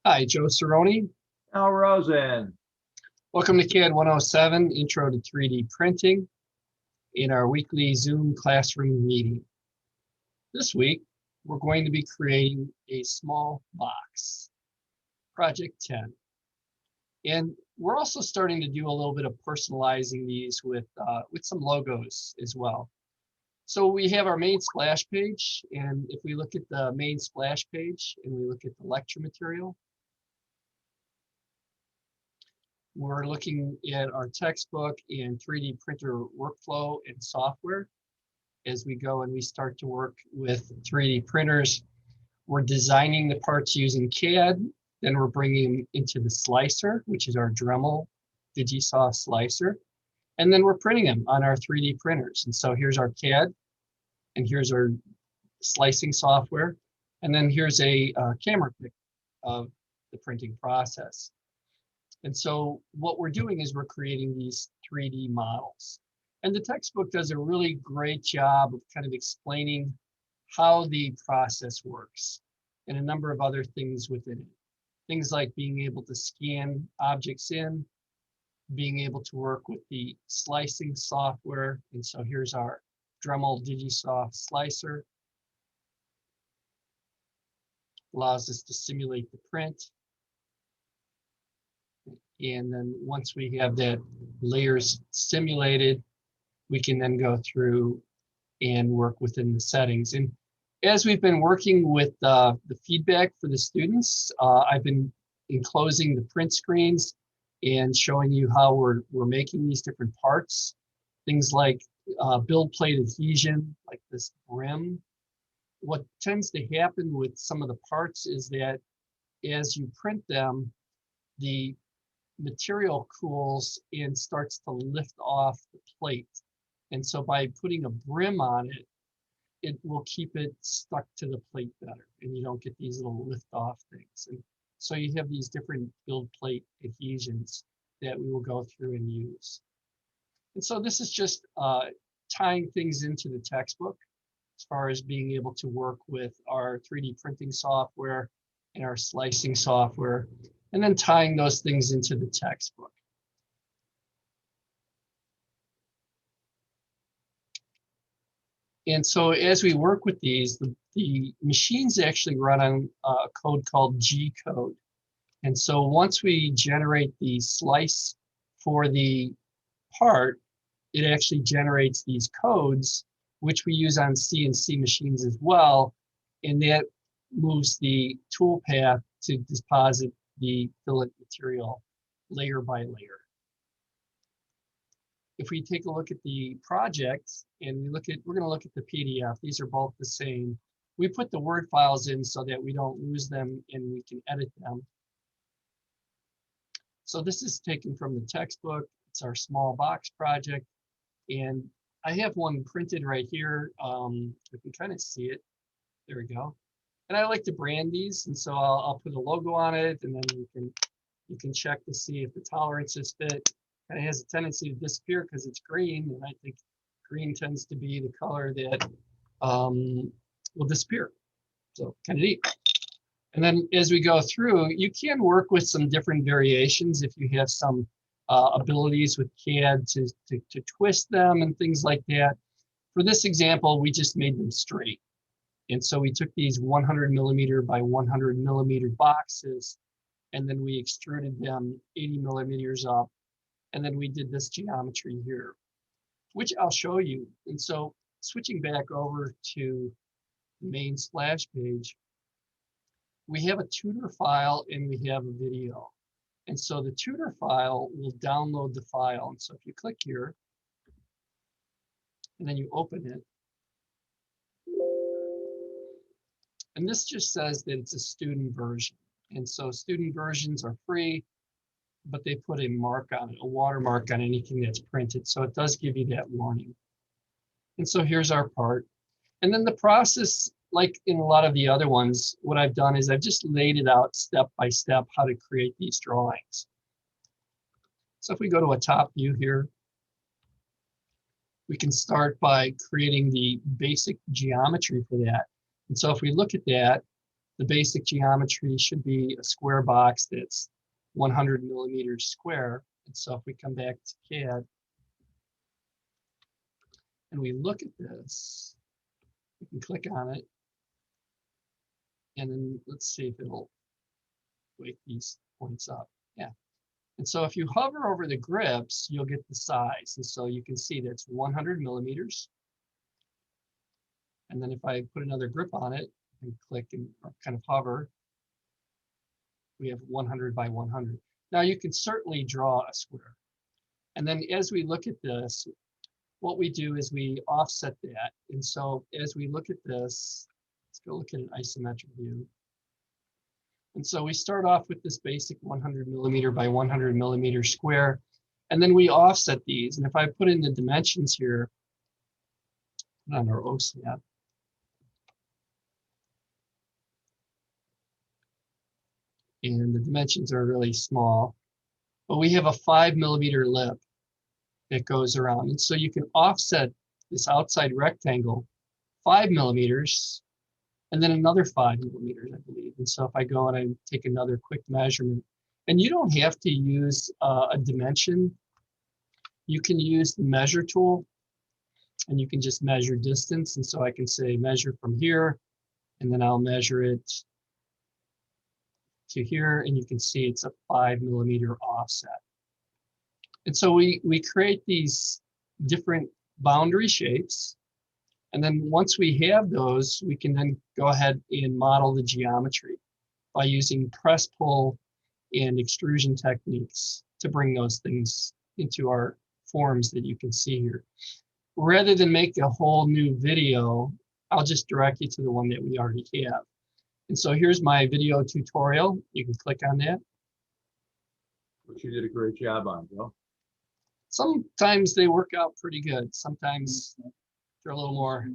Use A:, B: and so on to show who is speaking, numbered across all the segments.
A: Hi, Joe Cerrone.
B: Al Rosen.
A: Welcome to CAD 107, Intro to 3D Printing, in our weekly Zoom classroom meeting. This week, we're going to be creating a small box, Project 10. And we're also starting to do a little bit of personalizing these with some logos as well. So we have our main splash page, and if we look at the main splash page and we look at the lecture material, we're looking at our textbook and 3D printer workflow and software. As we go and we start to work with 3D printers, we're designing the parts using CAD, then we're bringing them into the slicer, which is our Dremel Digisoft slicer, and then we're printing them on our 3D printers. And so here's our CAD, and here's our slicing software, and then here's a camera pic of the printing process. And so what we're doing is we're creating these 3D models. And the textbook does a really great job of kind of explaining how the process works and a number of other things within it. Things like being able to scan objects in, being able to work with the slicing software. And so here's our Dremel Digisoft slicer. Allows us to simulate the print. And then once we have that layers simulated, we can then go through and work within the settings. And as we've been working with the feedback for the students, I've been enclosing the print screens and showing you how we're making these different parts. Things like build plate adhesion, like this brim. What tends to happen with some of the parts is that as you print them, the material cools and starts to lift off the plate. And so by putting a brim on it, it will keep it stuck to the plate better, and you don't get these little lift off things. And so you have these different build plate adhesions that we will go through and use. And so this is just tying things into the textbook as far as being able to work with our 3D printing software and our slicing software, and then tying those things into the textbook. And so as we work with these, the machines actually run on a code called G code. And so once we generate the slice for the part, it actually generates these codes, which we use on CNC machines as well. And that moves the tool path to deposit the fillet material layer by layer. If we take a look at the project and we're going to look at the PDF, these are both the same. We put the Word files in so that we don't lose them and we can edit them. So this is taken from the textbook. It's our small box project. And I have one printed right here. You can kind of see it. There we go. And I like to brand these, and so I'll put a logo on it, and then you can check to see if the tolerances fit. And it has a tendency to disappear because it's green, and I think green tends to be the color that will disappear. So kind of neat. And then as we go through, you can work with some different variations if you have some abilities with CAD to twist them and things like that. For this example, we just made them straight. And so we took these 100 millimeter by 100 millimeter boxes, and then we extruded them 80 millimeters up. And then we did this geometry here, which I'll show you. And so switching back over to the main splash page, we have a tutor file and we have a video. And so the tutor file will download the file. And so if you click here, and then you open it, and this just says that it's a student version. And so student versions are free, but they put a mark on it, a watermark on anything that's printed. So it does give you that warning. And so here's our part. And then the process, like in a lot of the other ones, what I've done is I've just laid it out step by step how to create these drawings. So if we go to a top view here, we can start by creating the basic geometry for that. And so if we look at that, the basic geometry should be a square box that's 100 millimeters square. And so if we come back to CAD and we look at this, we can click on it. And then let's see if it'll wake these points up. Yeah. And so if you hover over the grips, you'll get the size. And so you can see that's 100 millimeters. And then if I put another grip on it and click and kind of hover, we have 100 by 100. Now you can certainly draw a square. And then as we look at this, what we do is we offset that. And so as we look at this, let's go look at an isometric view. And so we start off with this basic 100 millimeter by 100 millimeter square, and then we offset these. And if I put in the dimensions here on our OSNAP, and the dimensions are really small, but we have a 5 millimeter lip that goes around. And so you can offset this outside rectangle 5 millimeters, and then another 5 millimeters, I believe. And so if I go and I take another quick measurement, and you don't have to use a dimension, you can use the measure tool, and you can just measure distance. And so I can say measure from here, and then I'll measure it to here, and you can see it's a 5 millimeter offset. And so we create these different boundary shapes. And then once we have those, we can then go ahead and model the geometry by using press, pull, and extrusion techniques to bring those things into our forms that you can see here. Rather than make a whole new video, I'll just direct you to the one that we already have. And so here's my video tutorial. You can click on that.
B: Which you did a great job on, Joe.
A: Sometimes they work out pretty good. Sometimes they're a little more.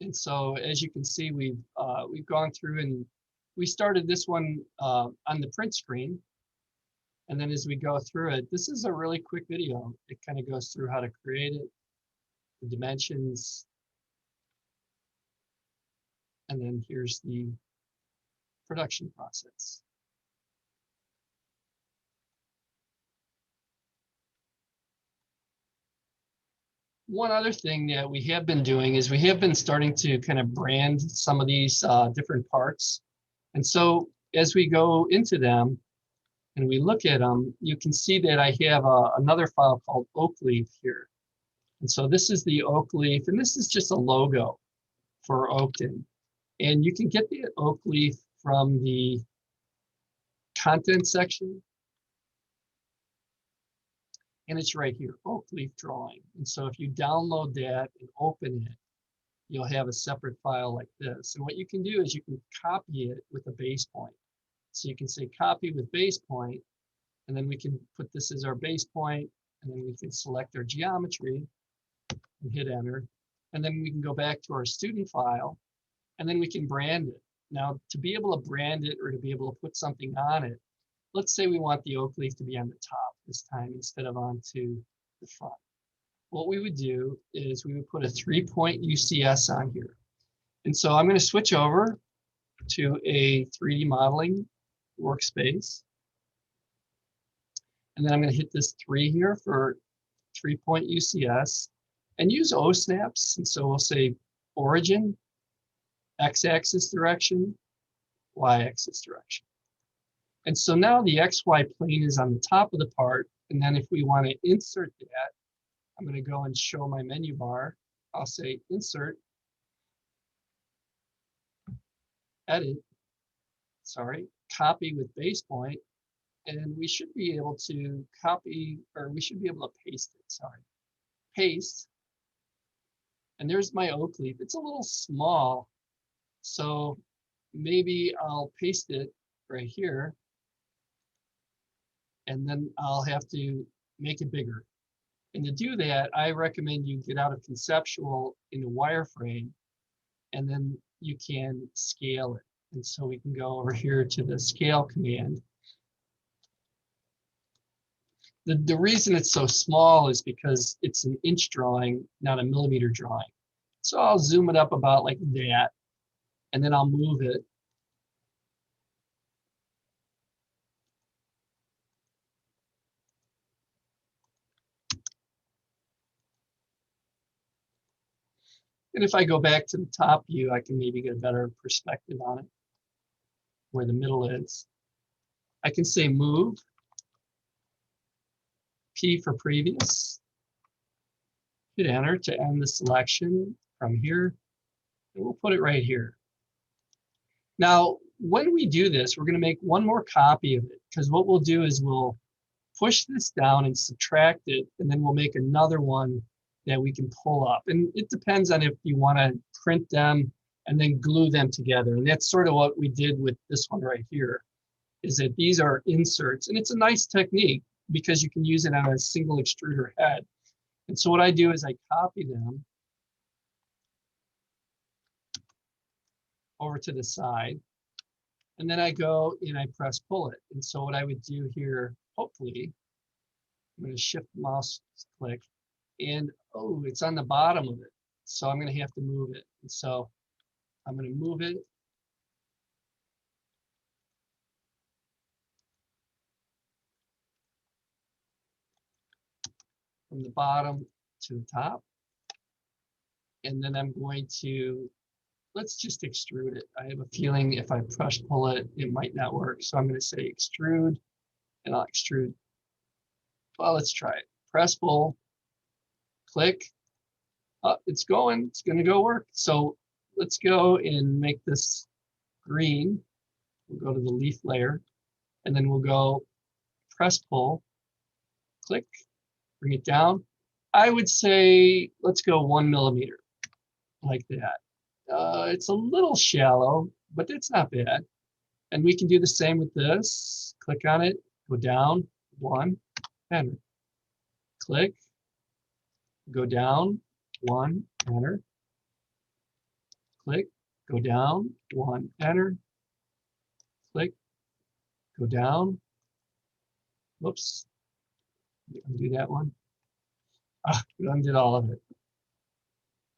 A: And so as you can see, we've gone through and we started this one on the print screen. And then as we go through it, this is a really quick video. It kind of goes through how to create it, the dimensions, and then here's the production process. One other thing that we have been doing is we have been starting to kind of brand some of these different parts. And so as we go into them and we look at them, you can see that I have another file called oak leaf here. And so this is the oak leaf, and this is just a logo for Oakton. And you can get the oak leaf from the content section. And it's right here, oak leaf drawing. And so if you download that and open it, you'll have a separate file like this. And what you can do is you can copy it with a base point. So you can say copy with base point, and then we can put this as our base point, and then we can select our geometry and hit enter. And then we can go back to our student file, and then we can brand it. Now, to be able to brand it or to be able to put something on it, let's say we want the oak leaf to be on the top this time instead of onto the front. What we would do is we would put a 3-point UCS on here. And so I'm going to switch over to a 3D modeling workspace. And then I'm going to hit this 3 here for 3-point UCS and use O snaps. And so we'll say origin, x-axis direction, y-axis direction. And so now the XY plane is on the top of the part. And then if we want to insert that, I'm going to go and show my menu bar. I'll say insert, edit, copy with base point. And we should be able to copy, or we should be able to paste it, paste. And there's my oak leaf. It's a little small, so maybe I'll paste it right here. And then I'll have to make it bigger. And to do that, I recommend you get out of conceptual into wireframe, and then you can scale it. And so we can go over here to the scale command. The reason it's so small is because it's an inch drawing, not a millimeter drawing. So I'll zoom it up about like that. and then I'll move it. And if I go back to the top view, I can maybe get a better perspective on it, where the middle is. I can say move, P for previous, hit enter to end the selection from here, and we'll put it right here. Now, when we do this, we're going to make one more copy of it, because what we'll do is we'll push this down and subtract it, and then we'll make another one that we can pull up. And it depends on if you want to print them and then glue them together. And that's sort of what we did with this one right here, is that these are inserts. And it's a nice technique because you can use it on a single extruder head. And so what I do is I copy them over to the side, and then I go and I press pull it. And so what I would do here, hopefully, I'm going to shift mouse click, and oh, it's on the bottom of it. So I'm going to have to move it. And so I'm going to move it. From the bottom to the top. And then I'm going to, let's just extrude it. I have a feeling if I push pull it, it might not work. So I'm going to say extrude, and I'll extrude. Well, let's try it. Press pull, click. Oh, it's going. It's going to go work. So let's go and make this green. We'll go to the leaf layer, and then we'll go press pull, click, bring it down. I would say let's go 1 millimeter, like that. It's a little shallow, but it's not bad. And we can do the same with this. Click on it, go down, 1, enter. Click, go down, 1, enter. Click, go down, 1, enter. Click, go down. Whoops, undo that one. We undid all of it.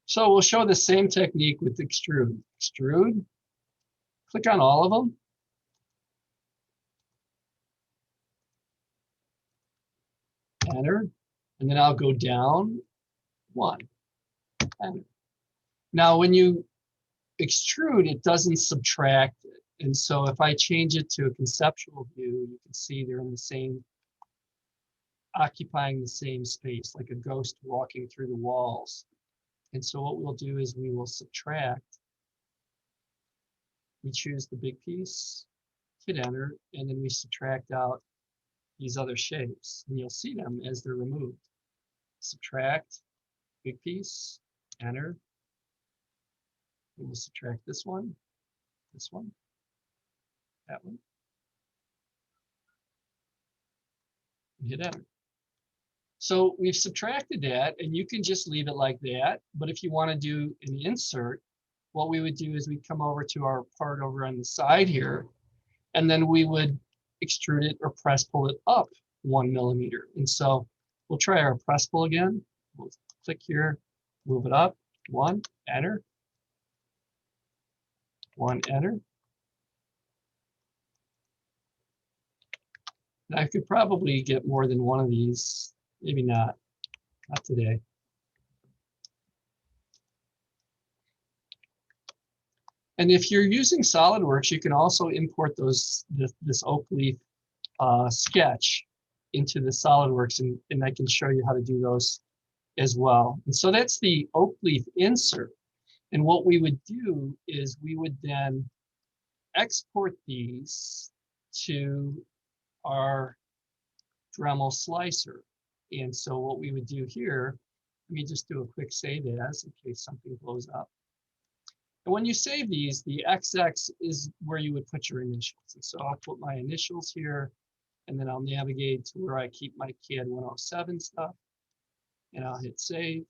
A: So we'll show the same technique with extrude. Extrude, click on all of them. Enter, and then I'll go down 1, enter. Now when you extrude, it doesn't subtract it. And so if I change it to a conceptual view, you can see they're in the same, occupying the same space, like a ghost walking through the walls. And so what we'll do is we will subtract. We choose the big piece, hit enter, and then we subtract out these other shapes. And you'll see them as they're removed. Subtract, big piece, enter. And we'll subtract this one, that one, and hit enter. So we've subtracted that, and you can just leave it like that. But if you want to do an insert, what we would do is we'd come over to our part over on the side here, and then we would extrude it or press pull it up 1 millimeter. And so we'll try our press pull again. We'll click here, move it up, 1, enter, 1, enter. And I could probably get more than one of these, maybe not today. And if you're using SolidWorks, you can also import this oak leaf sketch into the SolidWorks, and I can show you how to do those as well. And so that's the oak leaf insert. And what we would do is we would then export these to our Dremel slicer. And so what we would do here, let me just do a quick save as in case something blows up. And when you save these, the XX is where you would put your initials. And so I'll put my initials here, and then I'll navigate to where I keep my CAD 107 stuff, and I'll hit save.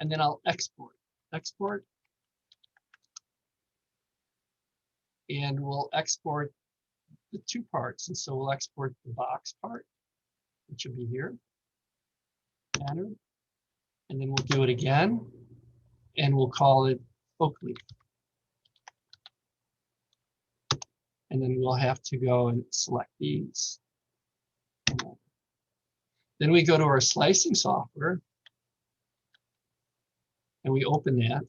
A: And then I'll export. Export. And we'll export the 2 parts. And so we'll export the box part, which will be here. Enter. And then we'll do it again. And we'll call it oak leaf. And then we'll have to go and select these. Then we go to our slicing software and we open that.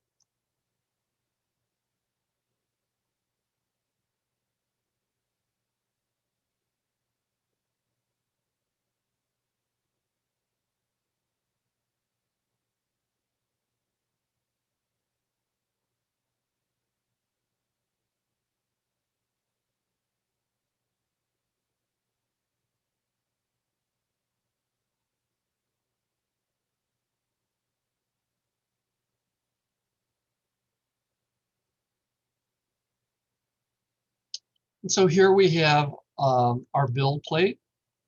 A: And so here we have our build plate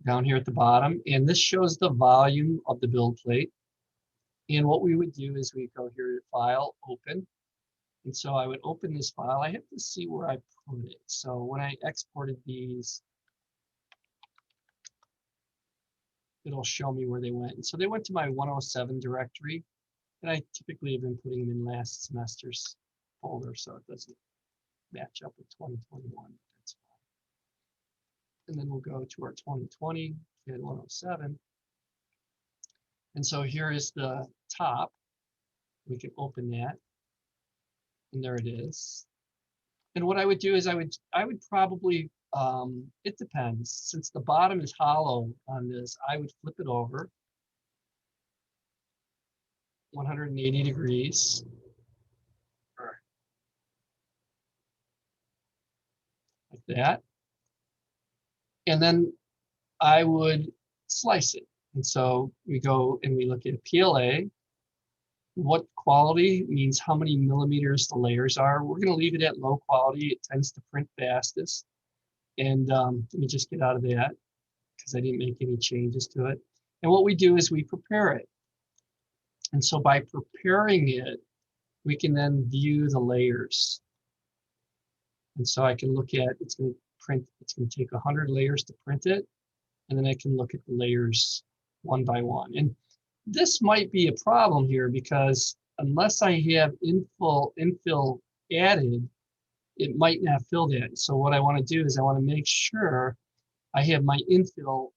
A: down here at the bottom, and this shows the volume of the build plate. And what we would do is we go here to File, Open. And so I would open this file. I have to see where I put it. So when I exported these, it'll show me where they went. And so they went to my 107 directory. And I typically have been putting them in last semester's folder, so it doesn't match up with 2021. That's fine. And then we'll go to our 2020 CAD 107. And so here is the top. We can open that. And there it is. And what I would do is I would probably, it depends. Since the bottom is hollow on this, I would flip it over 180 degrees. Like that. And then I would slice it. And so we go and we look at PLA. What quality means how many millimeters the layers are. We're going to leave it at low quality. It tends to print fastest. And let me just get out of that because I didn't make any changes to it. And what we do is we prepare it. And so by preparing it, we can then view the layers. And so I can look at, it's going to print, it's going to take 100 layers to print it. And then I can look at the layers one by one. And this might be a problem here because unless I have infill added, it might not fill that. So what I want to do is I want to make sure I have my infill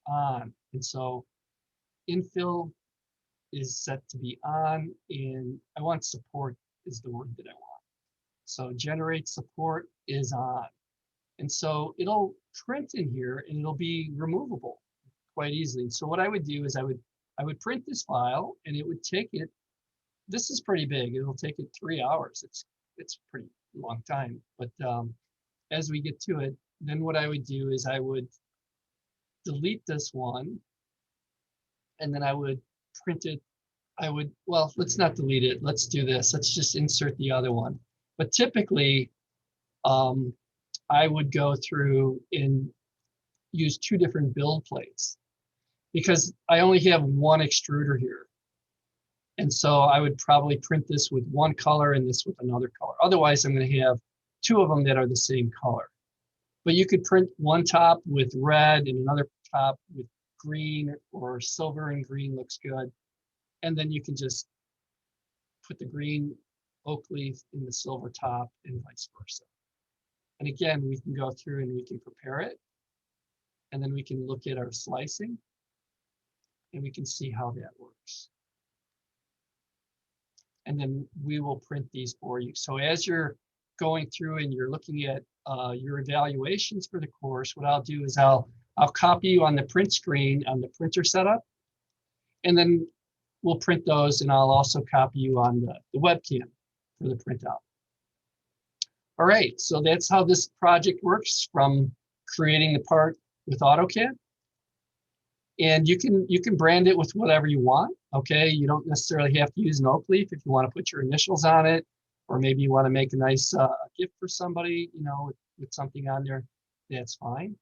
A: on. And so infill is set to be on, and I want support is the word that I want. So generate support is on. And so it'll print in here and it'll be removable quite easily. So what I would do is I would print this file and it would take it, this is pretty big, it'll take it 3 hours. It's a pretty long time. But as we get to it, then what I would do is I would delete this one and then I would print it. Well, let's not delete it. Let's do this. Let's just insert the other one. But typically, I would go through and use 2 different build plates because I only have one extruder here. And so I would probably print this with one color and this with another color. Otherwise, I'm going to have 2 of them that are the same color. But you could print one top with red and another top with green, or silver and green looks good. And then you can just put the green oak leaf in the silver top and vice versa. And again, we can go through and we can prepare it. And then we can look at our slicing and we can see how that works. And then we will print these for you. So as you're going through and you're looking at your evaluations for the course, what I'll do is I'll copy you on the print screen on the printer setup. And then we'll print those, and I'll also copy you on the webcam for the printout. All right, so that's how this project works, from creating the part with AutoCAD. And you can brand it with whatever you want, okay? You don't necessarily have to use an oak leaf if you want to put your initials on it, or maybe you want to make a nice gift for somebody, you know, with something on there, that's fine.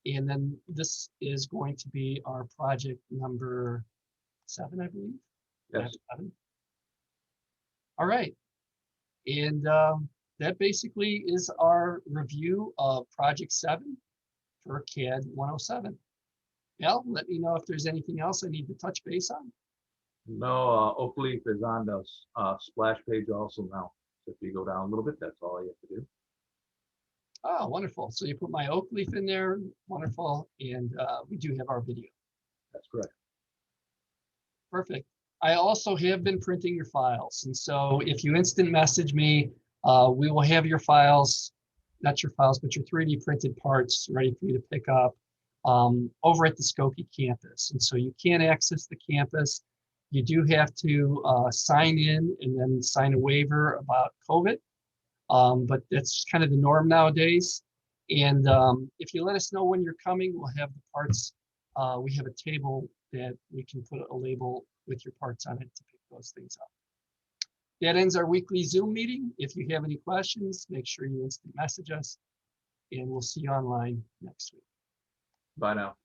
A: And then this is going to be our project number 7, I believe.
B: Yes.
A: 7. All right. And that basically is our review of Project 7 for CAD 107. Al, let me know if there's anything else I need to touch base on.
B: No, oak leaf is on the splash page also now. If you go down a little bit, that's all you have to do.
A: Oh, wonderful. So you put my oak leaf in there. Wonderful. And we do have our video.
B: That's correct.
A: Perfect. I also have been printing your files. And so if you instant message me, we will have your files, not your files, but your 3D printed parts ready for you to pick up over at the Skokie campus. And so you can access the campus. You do have to sign in and then sign a waiver about COVID. But that's kind of the norm nowadays. And if you let us know when you're coming, we'll have the parts. We have a table that we can put a label with your parts on it to pick those things up. That ends our weekly Zoom meeting. If you have any questions, make sure you instant message us, and we'll see you online next week.
B: Bye now.